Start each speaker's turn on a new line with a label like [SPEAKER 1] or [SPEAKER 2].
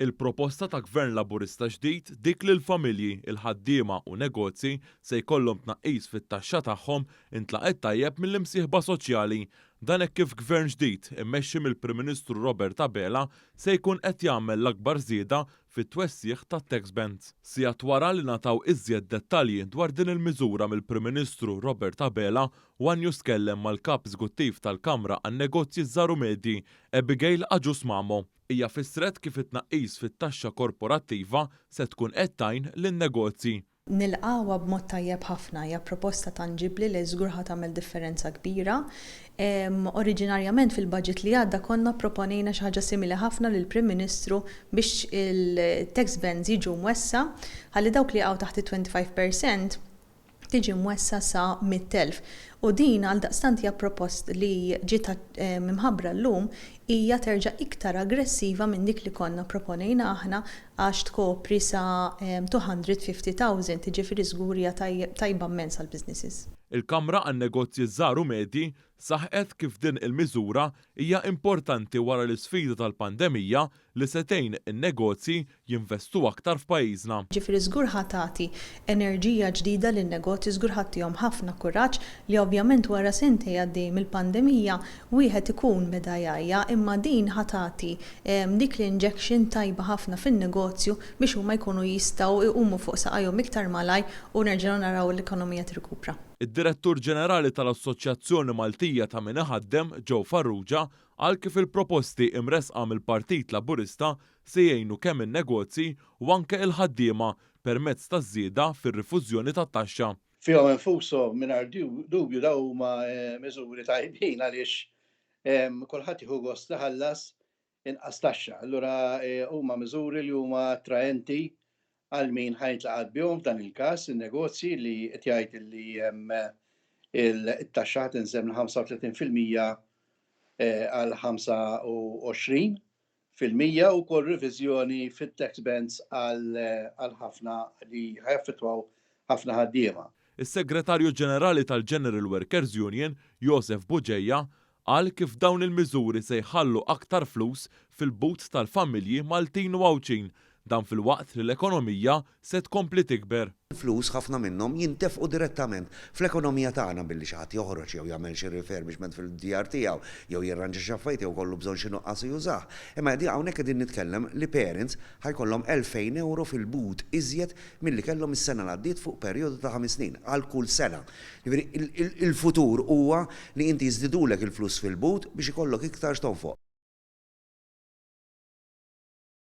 [SPEAKER 1] Il-proposta ta' Gvern Laburista ġdid dik li l-familji, il-ħaddiema u negozji se jkollhom tnaqqis fit-taxxa tagħhom intlaqet tajjeb mill-imsieħba soċjali. Dan hekk kif Gvern ġdid immexxi mill-Prim Ministru Robert Abela se jkun qed jagħmel l-akbar żieda fit-twessieħ tat-tax bands. Sigħat wara li nataw iżjed dettalji dwar din il-miżura mill-Prim Ministru Robert Abela, One News kellem mal-kap eżekuttiv tal-Kamra għan-Negozji Żgħar u Medji, Abigail Aġus Mamo. Hija fissret kif it-tnaqqis fit-taxxa korporattiva se tkun qed tgħin lin-negozji.
[SPEAKER 2] Nilqawha b'mod tajjeb ħafna, hija proposta tanġibli li żgur ħadd tagħmel differenza kbira. Oriġinarjament fil-budget li għadda konna proponejna xi ħaġa simili ħafna lill Prim Ministru biex il-tax bands jiġu mwessa ħalli dawk li għaw taħt 25% tiġi mwessa sa 100,000. U din għal daqstant hija propost li ġiet mimħabbra llum hija terġa' iktar aggressiva minn dik li konna proponejna aħna għax tkopri sa 250,000 tiġifieri żgur hija tajba immens għall-businesses.
[SPEAKER 1] Il-Kamra għan-Negozji Żgħar u Medji saħqet kif din il-miżura hija importanti wara l-isfida tal-pandemija li se tgħin in-negozji jinvestu aktar f'pajjiżna.
[SPEAKER 2] Ġifieri żgur ħadd tagħti enerġija ġdida lin-negozji, żgur ħaddihom ħafna kuraġġ li ovvjament wara sentej għaddej mill-pandemija wieħed ikun medajajja imma din ħatati dik l-injection tajba ħafna fin-negozju biex huma jkunu jistgħu jqumu fuq saqajhom iktar malaj u nerġgħu naraw l-ekonomija tirkupra.
[SPEAKER 1] Id-Direttur Ġenerali tal-Assoċjazzjoni Maltija ta' min iħaddem Joe Farrugia qal kif il-proposti imresqa mill-Partit Laburista se jgħinu kemm in-negozji u anke il-ħaddiema permezz ta' żieda fir-rifużjoni tat-taxxa.
[SPEAKER 3] Fihom infushom mingħajr dubju dawn huma miżuri tajbin għaliex kulħadd jieħu gost iħallas inqas taxxa. Allura huma miżuri li huma attraenti għal min ħajtlaqad bihom f'dan il-każ in-negozji li qed jgħid li il-taxxa tinżemm minn 35% għal 25% u wkoll riviżjoni fit-tax bands għal ħafna li ħajaffettwaw ħafna ħaddiema.
[SPEAKER 1] Is-Segretarju Ġenerali tal-General Workers Union, Joseph Buġejja, qal kif dawn il-miżuri se jħallu aktar flus fil-but tal-familji Maltin u Għawċin, dan fil-waqt li l-ekonomija se tkompli tikber.
[SPEAKER 4] Flus ħafna minnhom jintefqu direttament fl-ekonomija tagħna billi xi ħadd joħroġ jew jagħmel xi refurbishment fil-djar tiegħu jew jirranġa xi affarijiet jew kollu bżonn xi nuqqas jużah. Imma hawnhekk qegħdin nitkellem li parents ħajkollhom 2,000 euro fil-but iżjed milli kellhom is-sena li għaddiet fuq perjodu ta' 5 snin għal kull sena. Il-futur huwa li inti jiżdidulek il-flus fil-but biex ikollok iktar xtonfoq.